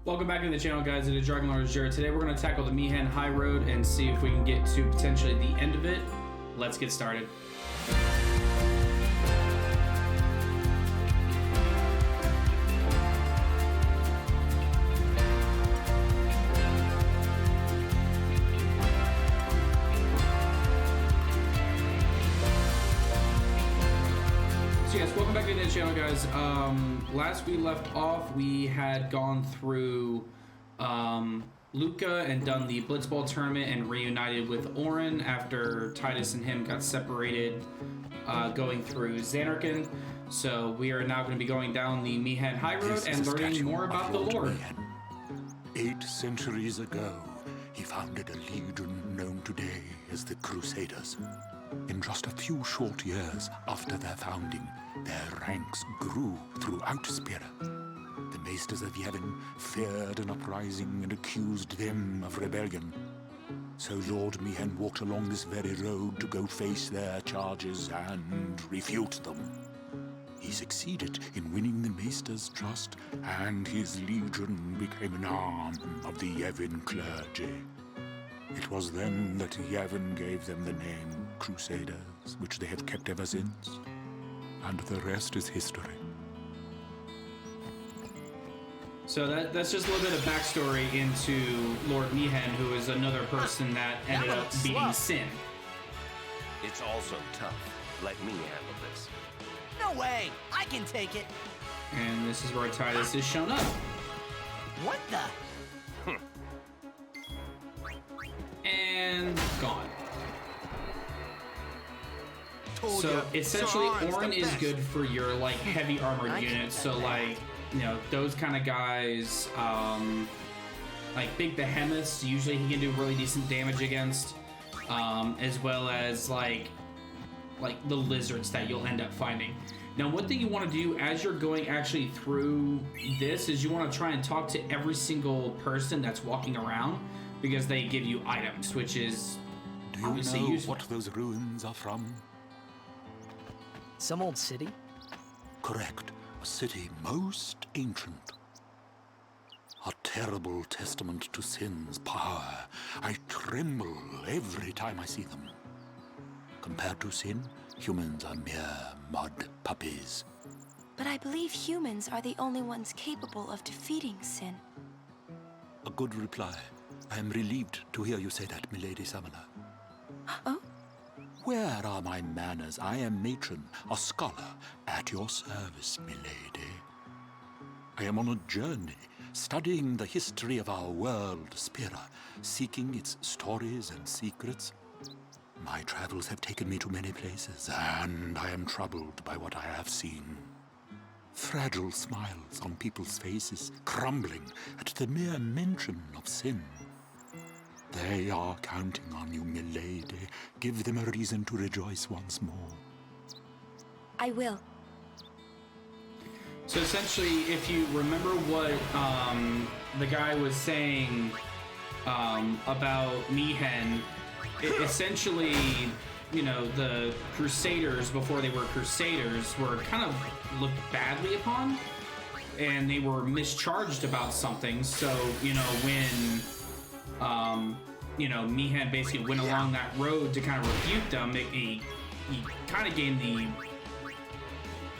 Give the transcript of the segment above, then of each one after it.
Welcome back to the channel, guys. It is DragonLordAzure. Today we're going to tackle the Mi'ihen High Road and see if we can get to potentially the end of it. Let's get started. Yes, welcome back to the channel, guys. Last we left off, we had gone through Luca and done the Blitzball tournament and reunited with Auron after Titus and him got separated, going through Zanarkand. So we are now going to be going down the Mi'ihen High Road and learning more about the Lord. 8 centuries ago, he founded a legion known today as the Crusaders. In just a few short years after their founding, their ranks grew throughout Spira. The Maesters of Yevon feared an uprising and accused them of rebellion. So Lord Mi'ihen walked along this very road to go face their charges and refute them. He succeeded in winning the Maesters' trust, and his legion became an arm of the Yevon clergy. It was then that Yevon gave them the name Crusaders, which they have kept ever since. And the rest is history. So that's just a little bit of backstory into Lord Mi'ihen, who is another person that ended up beating Sin. It's also tough. Let me handle this. No way! I can take it! And this is where Titus is shown up. What the? And gone. So essentially, Auron is good for your like heavy armored units. So like, you know, those kind of guys, like big behemoths. Usually, he can do really decent damage against, as well as like the lizards that you'll end up finding. Now, one thing you want to do as you're going actually through this is you want to try and talk to every single person that's walking around, because they give you items, which is obviously useful. Do you know what those ruins are from? Some old city? Correct. A city most ancient. A terrible testament to sin's power. I tremble every time I see them. Compared to sin, humans are mere mud puppies. But I believe humans are the only ones capable of defeating sin. A good reply. I am relieved to hear you say that, Milady Samala. Oh? Where are my manners? I am matron, a scholar, at your service, milady. I am on a journey, studying the history of our world, Spira, seeking its stories and secrets. My travels have taken me to many places, and I am troubled by what I have seen. Fragile smiles on people's faces, crumbling at the mere mention of sin. They are counting on you, milady. Give them a reason to rejoice once more. I will. So essentially, if you remember what the guy was saying about Mi'ihen, essentially, you know, the Crusaders, before they were Crusaders, were kind of looked badly upon, and they were mischarged about something. So, you know, when you know, Mi'ihen basically went along that road to kind of refute them, he kind of gained the,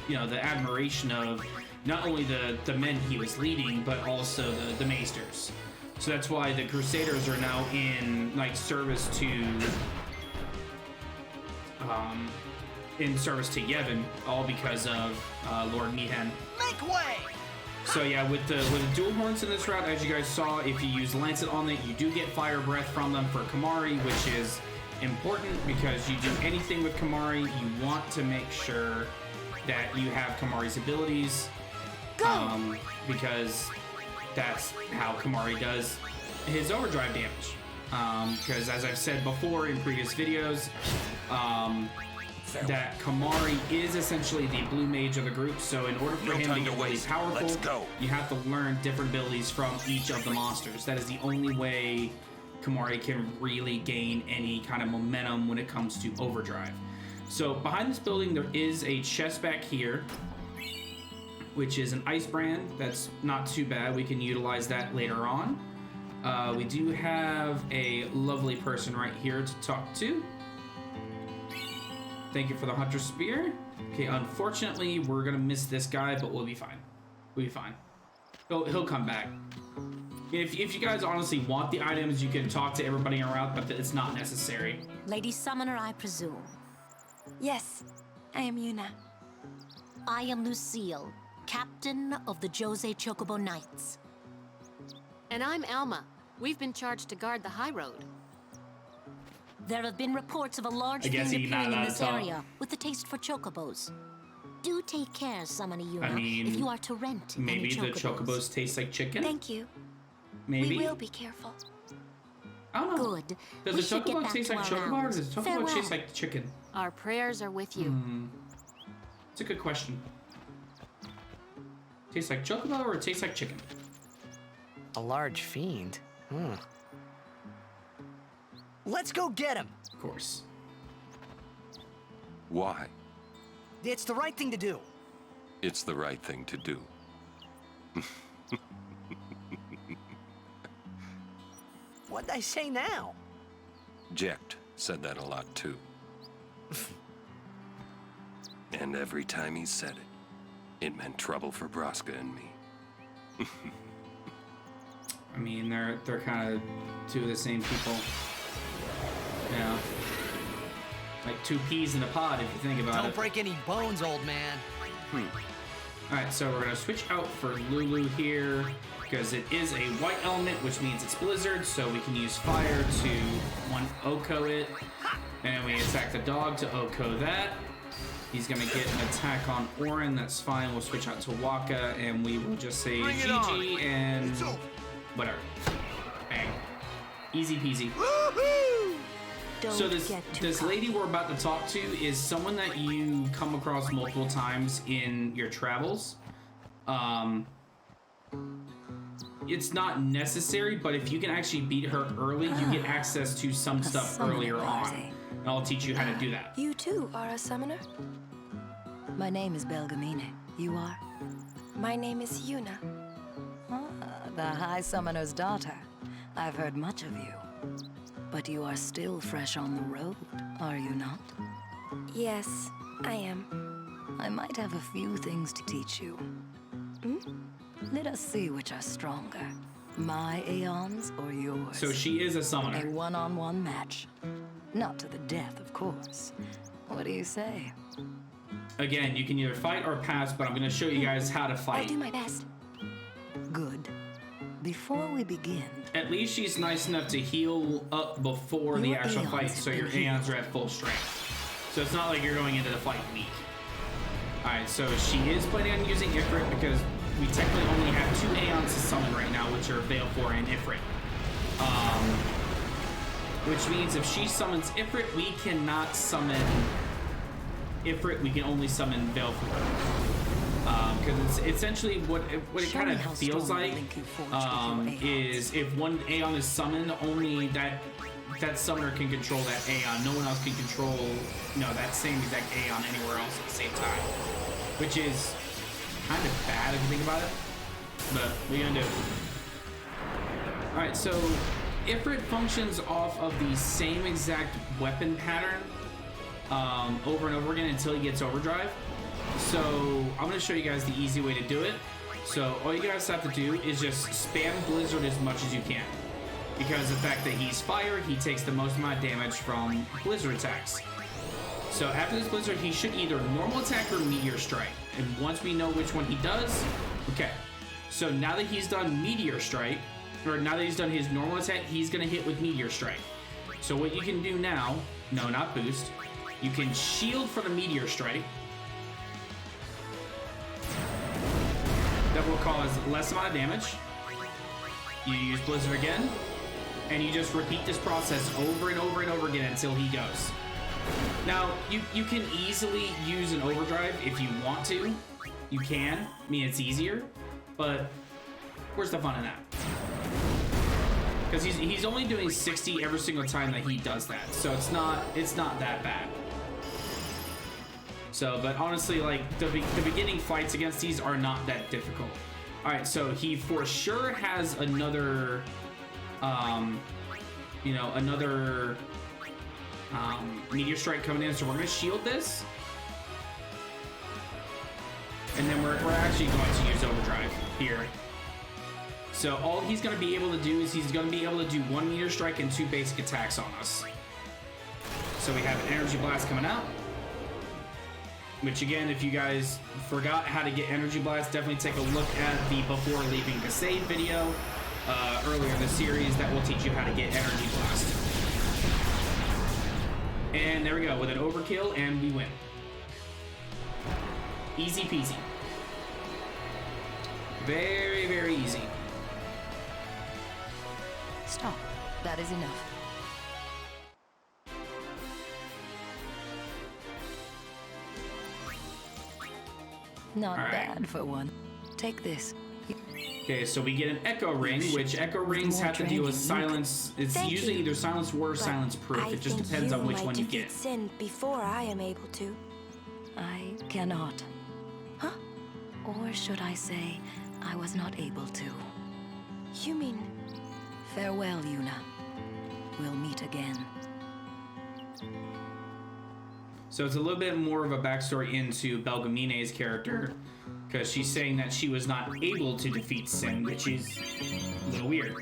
you know, the admiration of not only the men he was leading, but also the Maesters. So that's why the Crusaders are now in like service to Yevon, all because of Lord Mi'ihen. Make way! So yeah, with the dual horns in this route, as you guys saw, if you use Lancet on it, you do get fire breath from them for Kimahri, which is important because you do anything with Kimahri, you want to make sure that you have Kimahri's abilities, because that's how Kimahri does his overdrive damage. Because as I've said before in previous videos, that Kimahri is essentially the blue mage of the group, so in order for him to get really powerful, you have to learn different abilities from each of the monsters. That is the only way Kimahri can really gain any kind of momentum when it comes to overdrive. So behind this building, there is a chest back here. which is an ice brand. That's not too bad. We can utilize that later on. We do have a lovely person right here to talk to. Thank you for the Hunter Spear. Okay, unfortunately, we're gonna miss this guy, but we'll be fine. We'll be fine. He'll come back. If you guys honestly want the items, you can talk to everybody around, but it's not necessary. Lady Summoner, I presume. Yes, I am Yuna. I am Lucille, captain of the Jose Chocobo Knights. And I'm Alma. We've been charged to guard the high road. There have been reports of a large I guess fiend he's not appearing in allowed this to talk. area with a taste for chocobos. Do take care, Summoner Yuna, I mean, if you are to rent maybe any the chocobos taste like chicken. Thank you. Maybe. We will be careful. I don't know. Good. We Does the should get chocobo back taste to like our chocobo, or rounds. does the chocobo Farewell. taste like chicken? Our prayers are with you. It's a good question. Tastes like chocobo or it tastes like chicken? A large fiend? Let's go get him. Of course. Why? It's the right thing to do. It's the right thing to do. What'd I say now? Jecht said that a lot too. And every time he said it, it meant trouble for Braska and me. I mean, they're kind of two of the same people. Yeah. Like two peas in a pod, if you think about Don't it. break any bones, old man. Alright, so we're gonna switch out for Lulu here, because it is a white element, which means it's blizzard, so we can use fire to one Oko it. And then we attack the dog to Oko that. He's gonna get an attack on Auron, that's fine. We'll switch out to Waka, and we will just say Bring it GG on. and It's over. whatever. Bang. Easy peasy. Woohoo! Don't So this get too this cocky. lady we're about to talk to is someone that you come across multiple times in your travels. It's not necessary, but if you can actually beat her early, you get access to some stuff summoner earlier on. party. And I'll teach you how to do that. You too are a summoner? My name is Belgamine. You are? My name is Yuna. The High Summoner's daughter. I've heard much of you. But you are still fresh on the road, are you not? Yes, I am. I might have a few things to teach you. Let us see which are stronger. My Aeons or yours? So she is a A summoner. one-on-one match. Not to the death, of course. What do you say? Again, you can either fight or pass, but I'm going to show you guys how to I'll fight. do my best. Good. Before we begin, At least she's nice enough to heal up before the Your actual Aeons fight, have so your been healed. Aeons are at full strength. So it's not like you're going into the fight weak. Alright, so she is planning on using Ifrit because we technically only have 2 Aeons to summon right now, which are Baleful and Ifrit. Which means if she summons Ifrit, we cannot summon Ifrit, we can only summon Baleful. Because it's essentially what it Show kind me of how feels strong the like link you forged with your Aeons. is if one Aeon is summoned, only that summoner can control that Aeon. No one else can control that same exact Aeon anywhere else at the same time, which is kind of bad if you think about it. But what are you gonna do? All right, so Ifrit functions off of the same exact weapon pattern over and over again until he gets overdrive. So I'm gonna show you guys the easy way to do it. So all you guys have to do is just spam Blizzard as much as you can. Because the fact that he's fire, he takes the most amount of damage from Blizzard attacks. So after this Blizzard, he should either normal attack or Meteor Strike. And once we know which one he does, okay. So now that he's done Meteor Strike, or now that he's done his normal attack, he's gonna hit with Meteor Strike. So what you can do now, no, not boost, you can shield for the Meteor Strike. That will cause less amount of damage. You use Blizzard again, and you just repeat this process over and over and over again until he goes. Now, you can easily use an overdrive if you want to. You can. I mean, it's easier, but where's the fun in that? Because he's only doing 60 every single time that he does that, so it's not that bad. So, but honestly, like the beginning fights against these are not that difficult. All right, so he for sure has another, you know, another meteor strike coming in. So we're gonna shield this, and then we're actually going to use overdrive here. So all he's going to be able to do is he's going to be able to do 1 meteor strike and 2 basic attacks on us. So we have an energy blast coming out, which again, if you guys forgot how to get energy blast, definitely take a look at the before leaving the save video earlier in the series that will teach you how to get energy blast. And there we go with an overkill, and we win. Easy peasy. Very, very easy. Stop. That is enough. Not bad for one. Take this. Okay, so we get an echo ring, which echo rings have to deal with silence. It's usually either silence ward or silence proof. It just depends on which one you get. Sin before I am able to. I cannot. Huh? Or should I say, I was not able to. You mean? Farewell, Yuna. We'll meet again. So it's a little bit more of a backstory into Belgamine's character, because she's saying that she was not able to defeat Sin, which is a little weird.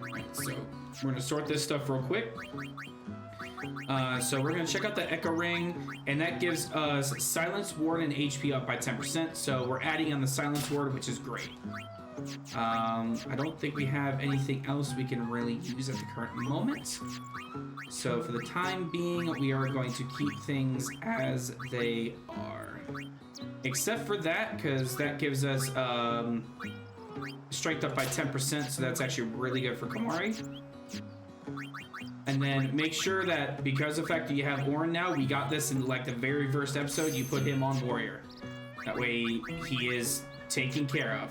Right, so we're gonna sort this stuff real quick. So we're gonna check out the Echo Ring, and that gives us Silence Ward and HP up by 10%. So we're adding on the Silence Ward, which is great. I don't think we have anything else we can really use at the current moment. So for the time being, we are going to keep things as they are. Except for that, because that gives us strength up by 10%, so that's actually really good for Komari. And then make sure that because of the fact that you have Auron now, we got this in like the very first episode, you put him on Warrior. That way he is taken care of.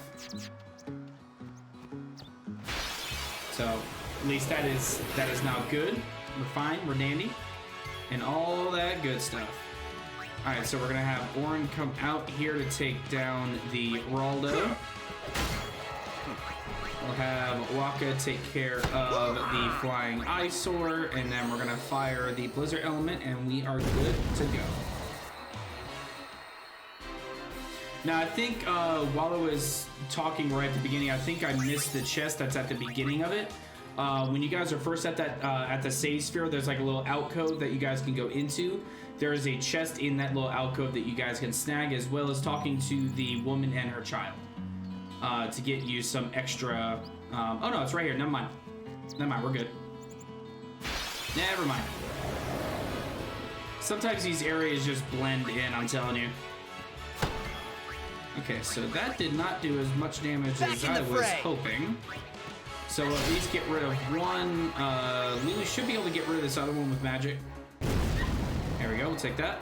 So at least that is now good. We're fine, we're dandy, and all that good stuff. All right, so we're gonna have Auron come out here to take down the Raldo. We'll have Waka take care of the Flying Eyesore, and then we're gonna fire the Blizzard Element, and we are good to go. Now, I think while I was talking right at the beginning, I think I missed the chest that's at the beginning of it. When you guys are first at that at the save sphere, there's like a little alcove that you guys can go into. There is a chest in that little alcove that you guys can snag, as well as talking to the woman and her child to get you some extra. Oh no, it's right here. Never mind. Never mind. We're good. Never mind. Sometimes these areas just blend in. I'm telling you. Okay, so that did not do as much damage as I was hoping. So at least get rid of one. Lulu should be able to get rid of this other one with magic. There we go, we'll take that.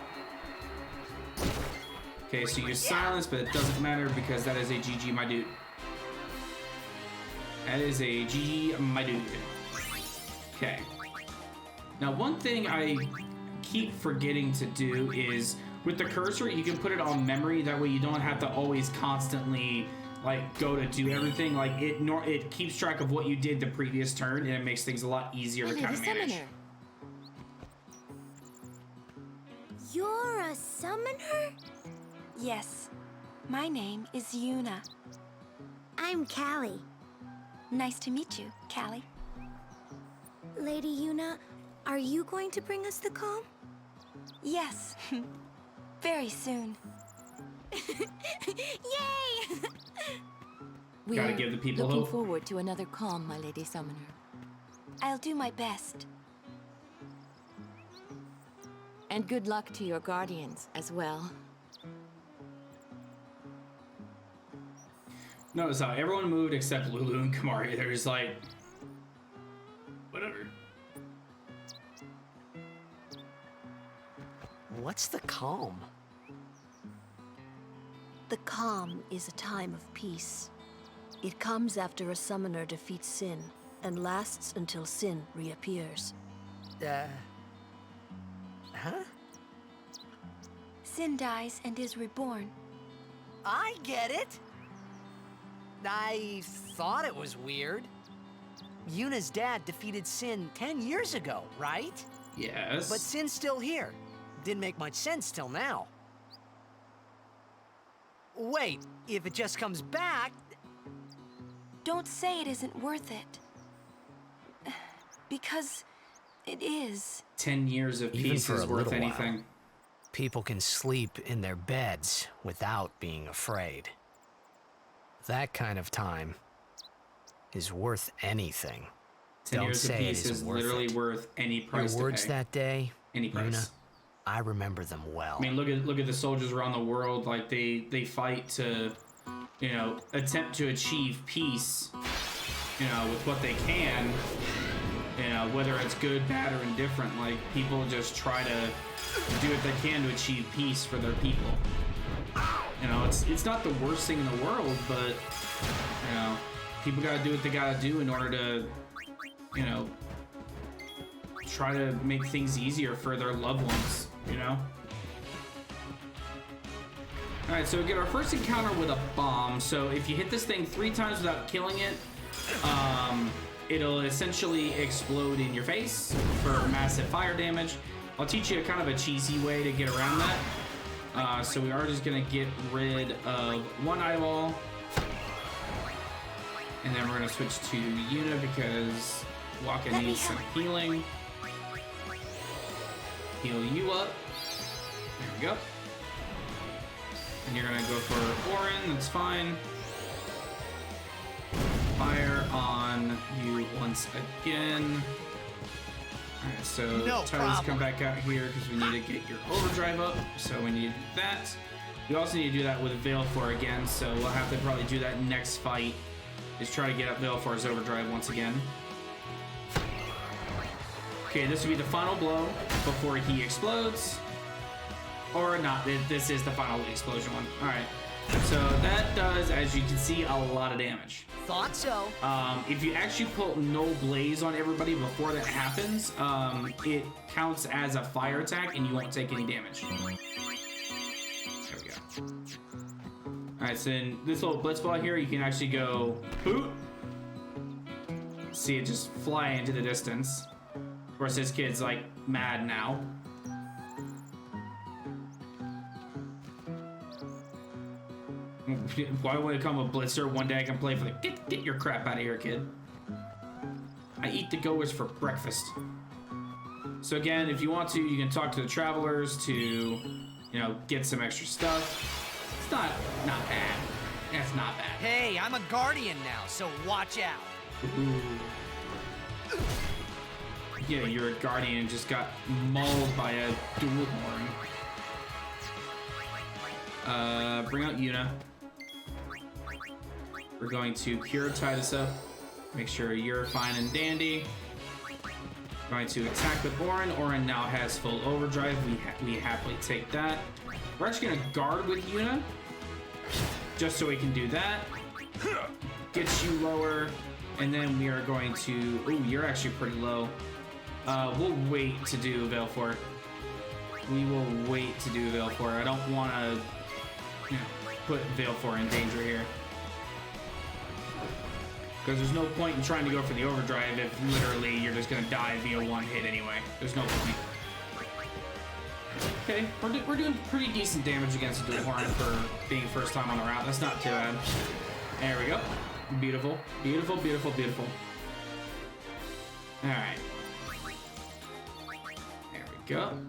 Okay, so use silence, but it doesn't matter because that is a GG, my dude. That is a GG, my dude. Okay. Now, one thing I keep forgetting to do is with the cursor, you can put it on memory. That way you don't have to always constantly like go to do everything. Like it keeps track of what you did the previous turn, and it makes things a lot easier to kind of manage. You're a summoner? Yes. My name is Yuna. I'm Callie. Nice to meet you, Callie. Lady Yuna, are you going to bring us the calm? Yes. Very soon. Yay! Gotta give the people looking hope. forward to another calm, my lady summoner. I'll do my best. And good luck to your guardians as well. Notice how everyone moved except Lulu and Komari. They're just like, whatever. What's the calm? The calm is a time of peace. It comes after a summoner defeats sin and lasts until sin reappears. Huh? Sin dies and is reborn. I get it. I thought it was weird. Yuna's dad defeated Sin 10 years ago, right? Yes. But Sin's still here. Didn't make much sense till now. Wait, if it just comes back... Don't say it isn't worth it. Because it is. 10 years of Even peace for is a worth little anything. while, people can sleep in their beds without being afraid. That kind of time is worth anything. 10 Don't years of say it peace is isn't worth literally it. worth any price Your words to pay. that day, Any price. Yuna, I remember them well. I mean, look at the soldiers around the world. Like they fight to, you know, attempt to achieve peace, you know, with what they can. You know, whether it's good, bad, or indifferent. Like people just try to do what they can to achieve peace for their people. You know, it's not the worst thing in the world, but you know, people gotta do what they gotta do in order to, you know, try to make things easier for their loved ones, you know? Alright, so we get our first encounter with a bomb. So if you hit this thing 3 times without killing it, it'll essentially explode in your face for massive fire damage. I'll teach you a kind of a cheesy way to get around that. So we are just gonna get rid of 1 eyeball. And then we're gonna switch to Yuna because Waka needs some healing. Heal you up. There we go. And you're gonna go for Auron, that's fine. Fire on you once again. Alright, so No Titus problem. come back out here because we need to get your overdrive up. So we need that. We also need to do that with Valefor again, so we'll have to probably do that next fight. Is try to get up Valefor's overdrive once again. Okay, this will be the final blow before he explodes. Or not, this is the final explosion one. Alright, so that does, as you can see, a lot of damage. Thought so. If you actually put no blaze on everybody before that happens, it counts as a fire attack and you won't take any damage. There we go. Alright, so in this little blitz ball here, you can actually go boot. See it just fly into the distance. Of course, this kid's like mad now. Why would it come a blitzer? One day I can play for the get your crap out of here, kid. I eat the goers for breakfast. So again, if you want to, you can talk to the travelers to, you know, get some extra stuff. It's not bad. That's not bad. Hey, I'm a guardian now, so watch out. Ooh. Yeah, you're a guardian and just got mauled by a dual horn. Bring out Yuna. We're going to cure Titus up. Make sure you're fine and dandy. Going to attack with Auron. Auron now has full overdrive. We happily take that. We're actually gonna guard with Yuna, just so we can do that. Get you lower, and then we are going to. Ooh, you're actually pretty low. We'll wait to do Valefor. We will wait to do Valefor. I don't want to, you know, put Valefor in danger here. Because there's no point in trying to go for the overdrive if literally you're just going to die via 1 hit anyway. There's no point. Okay, we're doing pretty decent damage against the dual horn for being first time on the route. That's not too bad. There we go. Beautiful. Beautiful, beautiful, beautiful. Alright. There we go.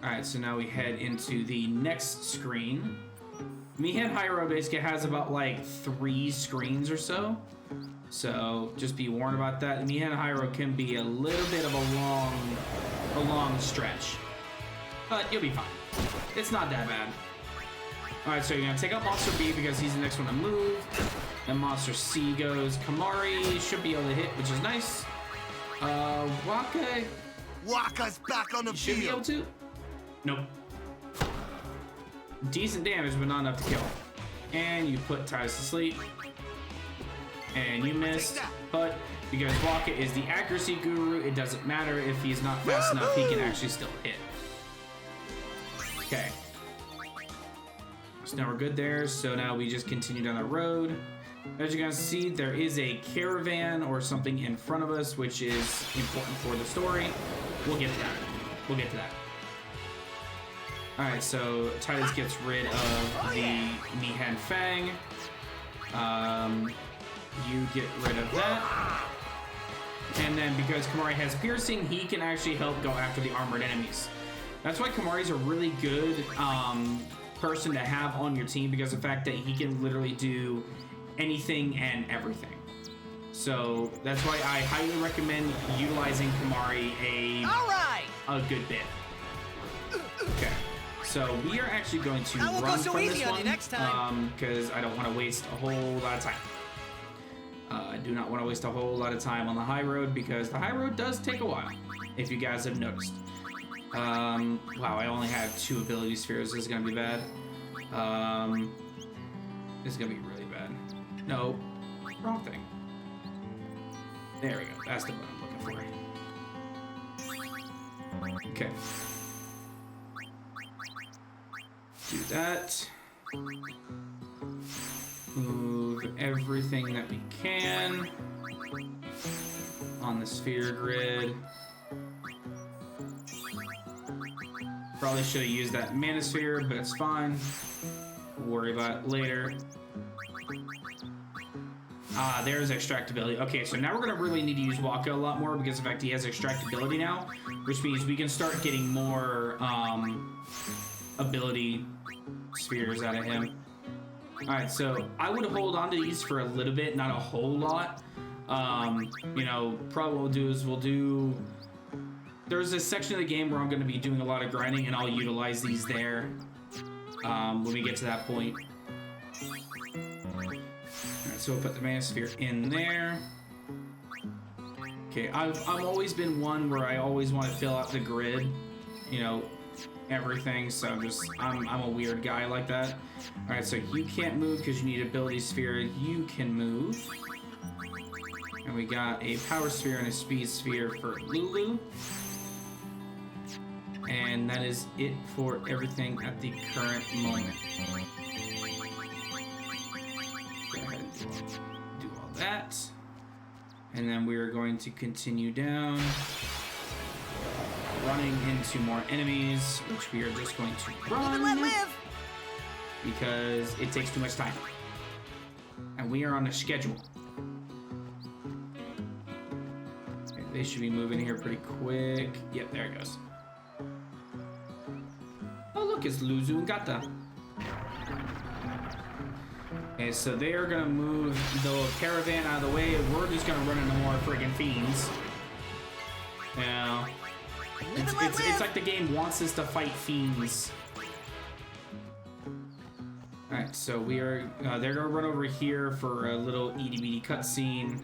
Alright, so now we head into the next screen. Mihan HIGHROAD basically has about like 3 screens or so. So just be warned about that. Mihan HIGHROAD can be a little bit of a long stretch. But you'll be fine. It's not that bad. Alright, so you're gonna take out Monster B because he's the next one to move. Then Monster C goes. Kamari should be able to hit, which is nice. Waka. Waka's back on the Should be able field. to. Nope. Decent damage, but not enough to kill. And you put Titus to sleep. And you missed. But because Waka is the accuracy guru, it doesn't matter if he's not fast enough, he can actually still hit. Okay. So now we're good there. So now we just continue down the road. As you guys see, there is a caravan or something in front of us, which is important for the story. We'll get to that. We'll get to that. Alright, so Titus gets rid of the Mihan Fang. You get rid of that. And then because Kimahri has piercing, he can actually help go after the armored enemies. That's why Kimahri's a really good person to have on your team, because of the fact that he can literally do anything and everything. So that's why I highly recommend utilizing Kimahri a good bit. Okay, so we are actually going to run from this one because I don't want to waste a whole lot of time. I do not want to waste a whole lot of time on the high road, because the high road does take a while, if you guys have noticed. Wow, I only have 2 ability spheres. This is gonna be bad. This is gonna be really bad. No, wrong thing. There we go. That's the one I'm looking for. Okay. Do that. Move everything that we can on the sphere grid. Probably should have used that mana sphere, but it's fine. We'll worry about it later. Ah, there's extractability. Okay, so now we're gonna really need to use Waka a lot more, because in fact he has extractability now, which means we can start getting more ability spheres out of him. Alright, so I would hold on to these for a little bit, not a whole lot. You know, probably what we'll do is there's a section of the game where I'm going to be doing a lot of grinding, and I'll utilize these there when we get to that point. Alright, so we'll put the mana sphere in there. Okay, I've always been one where I always want to fill out the grid, you know, everything, so I'm a weird guy like that. Alright, so you can't move because you need ability sphere. You can move. And we got a power sphere and a speed sphere for Lulu. And that is it for everything at the current moment. Go ahead and do all that. And then we are going to continue down, running into more enemies, which we are just going to run because it takes too much time. And we are on a schedule. Okay, they should be moving here pretty quick. Yep, there it goes. Oh, look, it's Luzu and Gata. Okay, so they are gonna move the caravan out of the way. We're just gonna run into more friggin' fiends. Yeah. It's like the game wants us to fight fiends. Alright, so we are, they're gonna run over here for a little itty-bitty cutscene.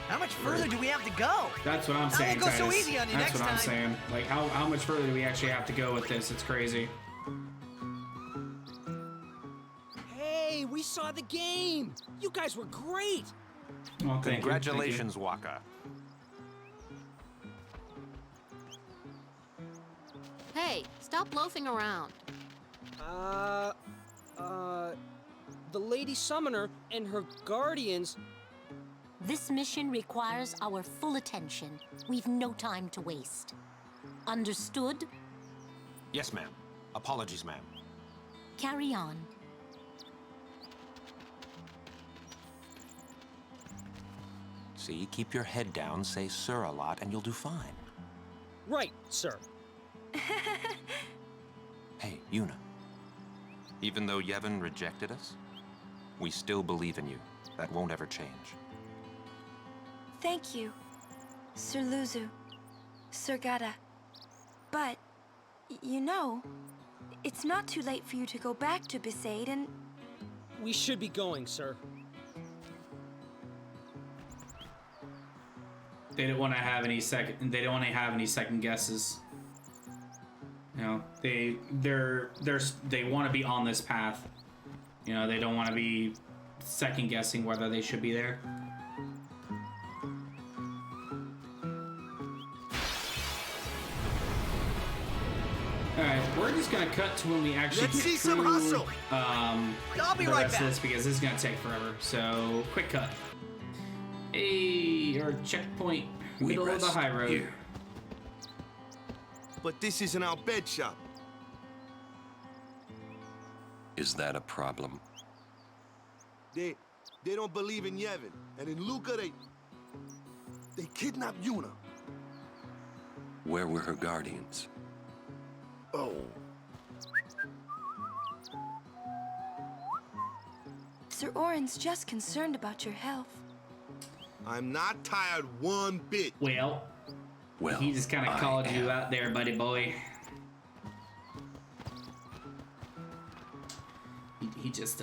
How much further do we have to go? That's what I'm saying, I won't go Titus. so easy on you That's next what I'm time. saying. Like, how much further do we actually have to go with this? It's crazy. Hey, we saw the game! You guys were great! Well, Congratulations, Waka. Hey, stop loafing around. The Lady Summoner and her guardians... This mission requires our full attention. We've no time to waste. Understood? Yes, ma'am. Apologies, ma'am. Carry on. See, keep your head down, say sir a lot, and you'll do fine. Right, sir. Hey, Yuna. Even though Yevon rejected us, we still believe in you. That won't ever change. Thank you, Sir Luzu, Sir Gata. But, you know, it's not too late for you to go back to Besaid and... We should be going, sir. They don't want to have any second. They don't want to have any second guesses. You know, they want to be on this path. You know, they don't want to be second guessing whether they should be there. All right, we're just gonna cut to when we actually Let's get see through, some hustle. I'll be the right rest back. of this because this is gonna take forever. So quick cut. Hey, our checkpoint, We middle of the rest high road. here. But this isn't our bed shop. Is that a problem? They don't believe in Yevon, and in Luca they kidnapped Yuna. Where were her guardians? Oh. Sir Auron's just concerned about your health. I'm not tired one bit. Well, Well, he just kind of I called you am. out there, buddy boy. He just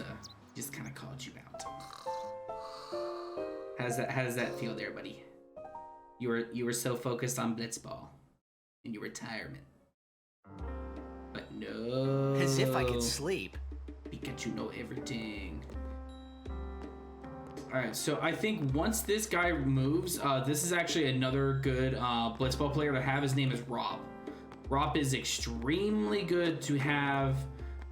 kind of called you out. How does that feel there, buddy? You were so focused on Blitzball and your retirement, but no. As if I could sleep. Pikachu know everything. All right, so I think once this guy moves, this is actually another good Blitzball player to have. His name is Rob. Rob is extremely good to have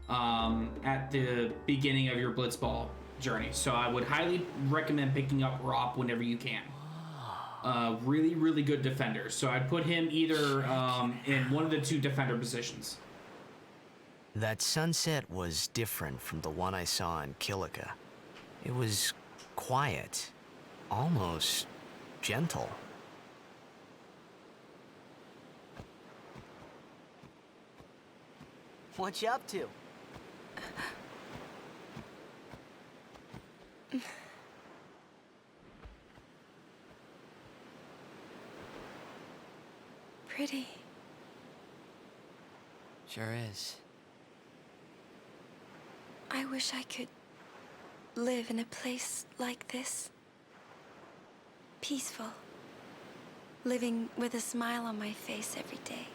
at the beginning of your Blitzball journey. So I would highly recommend picking up Rob whenever you can. Really, really good defender. So I'd put him either in one of the two defender positions. That sunset was different from the one I saw in Kilika. It was quiet, almost gentle. What you up to? Pretty. Sure is. I wish I could live in a place like this. Peaceful. Living with a smile on my face every day.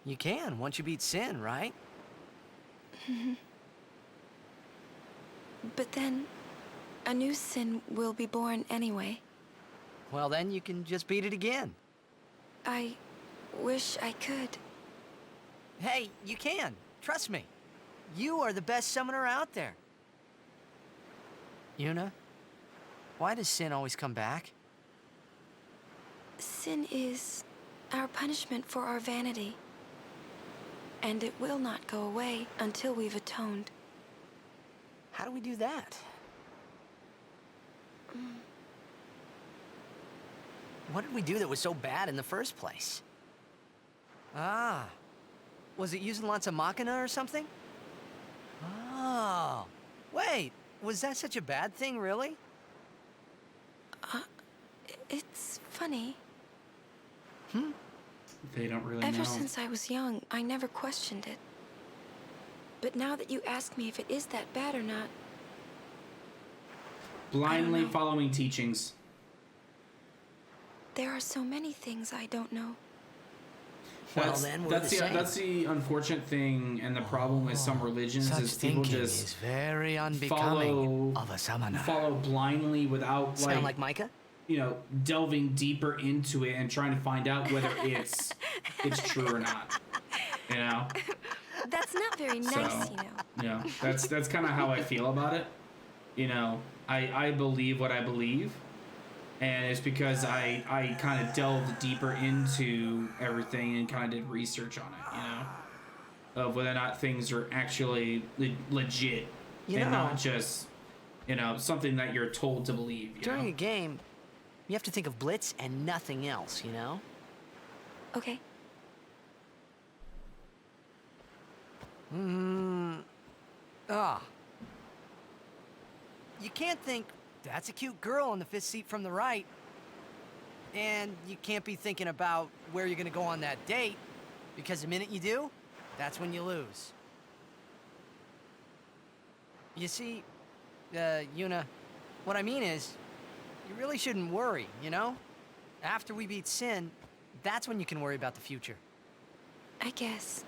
You can, once you beat Sin, right? But then, a new sin will be born anyway. Well, then you can just beat it again. I wish I could. Hey, you can. Trust me. You are the best summoner out there. Yuna, why does Sin always come back? Sin is our punishment for our vanity. And it will not go away until we've atoned. How do we do that? What did we do that was so bad in the first place? Ah, was it using lots of Machina or something? Oh, wait, was that such a bad thing, really? It's funny. They don't really Ever know. since I was young, I never questioned it. But now that you ask me if it is that bad or not, Blindly following teachings. there are so many things I don't know. That's the unfortunate thing, and the problem with some religions Such is people thinking just is very unbecoming follow of a summoner. follow blindly without Sound like Micah? delving deeper into it and trying to find out whether it's true or not. You know. That's not very nice, you know. Yeah, that's kind of how I feel about it. You know, I believe what I believe, and it's because I kind of delved deeper into everything and kind of did research on it, you know, of whether or not things are actually legit and not just, something that you're told to believe. During a game, you have to think of Blitz and nothing else, you know? Okay. You can't think, that's a cute girl on the 5th seat from the right. And you can't be thinking about where you're gonna go on that date, because the minute you do, that's when you lose. You see, Yuna, what I mean is, you really shouldn't worry, you know? After we beat Sin, that's when you can worry about the future. I guess.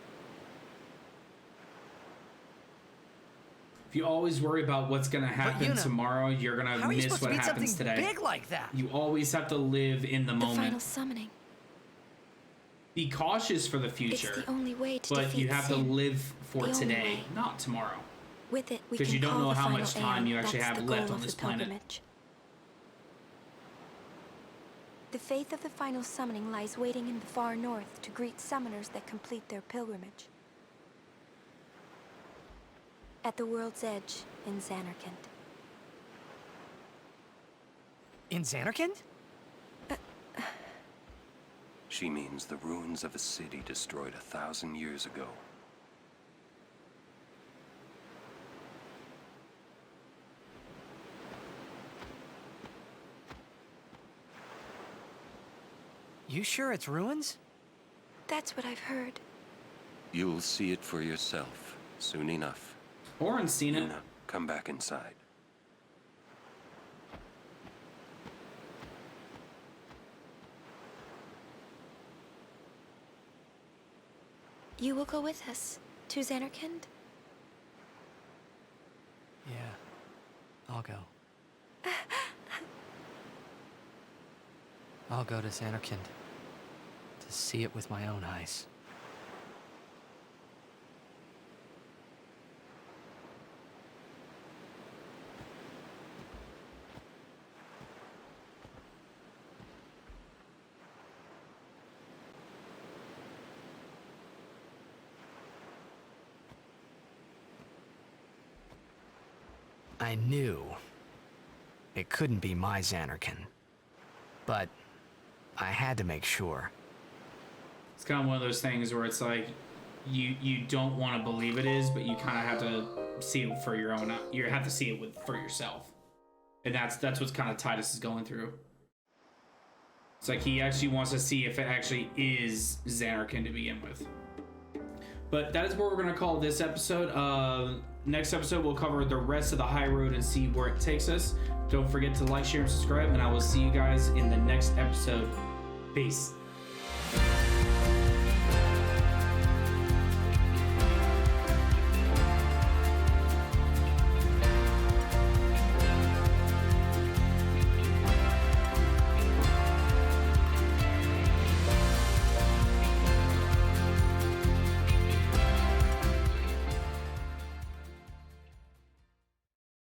If you always worry about what's gonna happen tomorrow, you're gonna how are you miss supposed what to beat happens something today. big like that? You always have to live in the The moment. final summoning. be cautious for the future. It's the only way to but defeat you have to sin. live for The only today, way. not tomorrow. With it, we Because can you don't call know the how final much time Aeon. you actually That's have the left goal on of this the planet. pilgrimage. The faith of the final summoning lies waiting in the far north to greet summoners that complete their pilgrimage. At the world's edge in Xanarkand. In Xanarkand? She means the ruins of a city destroyed 1,000 years ago. You sure it's ruins? That's what I've heard. You'll see it for yourself soon enough. Auron's seen it. Yuna, come back inside. You will go with us to Xanarkand? Yeah, I'll go. I'll go to Xanarkand to see it with my own eyes. I knew it couldn't be my Xanarkand, but I had to make sure. It's kind of one of those things where it's like you don't want to believe it is, but you kind of have to see it for your own. You have to see it for yourself, and that's what kind of Titus is going through. It's like he actually wants to see if it actually is Xanarkand to begin with. But that is where we're going to call this episode. Next episode, we'll cover the rest of the high road and see where it takes us. Don't forget to like, share, and subscribe, and I will see you guys in the next episode. Peace.